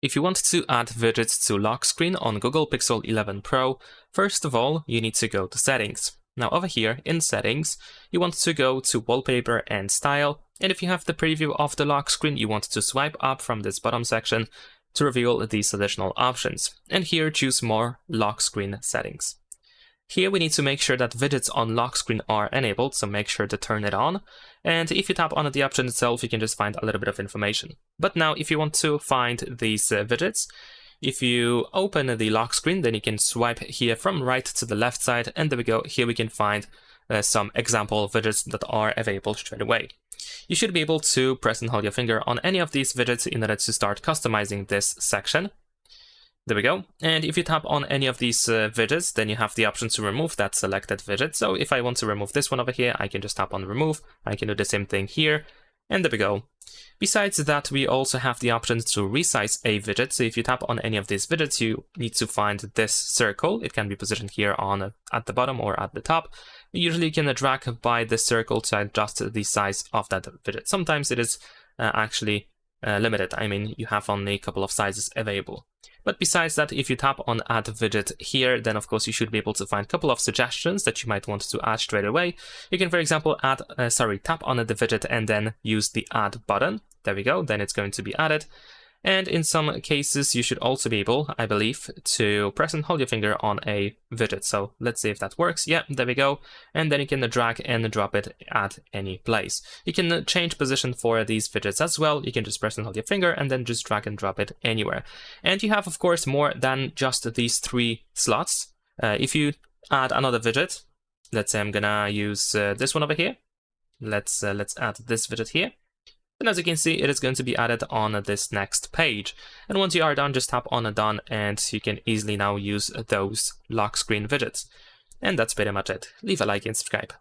If you want to add widgets to lock screen on Google Pixel 11 Pro, first of all, you need to go to Settings. Now over here in Settings, you want to go to Wallpaper and Style, and if you have the preview of the lock screen, you want to swipe up from this bottom section to reveal these additional options. And here choose More Lock Screen Settings. Here we need to make sure that widgets on lock screen are enabled, so make sure to turn it on. And if you tap on the option itself, you can just find a little bit of information. But now if you want to find these widgets, if you open the lock screen, then you can swipe here from right to the left side, and there we go. Here we can find some example widgets that are available straight away. You should be able to press and hold your finger on any of these widgets in order to start customizing this section. There we go. And if you tap on any of these widgets, then you have the option to remove that selected widget. So if I want to remove this one over here, I can just tap on remove. I can do the same thing here. And there we go. Besides that, we also have the option to resize a widget. So if you tap on any of these widgets, you need to find this circle. It can be positioned here on at the bottom or at the top. Usually you can drag by the circle to adjust the size of that widget. Sometimes it is actually limited. I mean, you have only a couple of sizes available. But besides that, if you tap on Add Widget here, then of course you should be able to find a couple of suggestions that you might want to add straight away. You can, for example, tap on the widget and then use the Add button. There we go, then it's going to be added. And in some cases, you should also be able, I believe, to press and hold your finger on a widget. So let's see if that works. Yeah, there we go. And then you can drag and drop it at any place. You can change position for these widgets as well. You can just press and hold your finger and then just drag and drop it anywhere. And you have, of course, more than just these 3 slots. If you add another widget, let's say I'm gonna use this one over here. Let's add this widget here. And as you can see, it is going to be added on this next page. And once you are done, just tap on Done, and you can easily now use those lock screen widgets. And that's pretty much it. Leave a like and subscribe.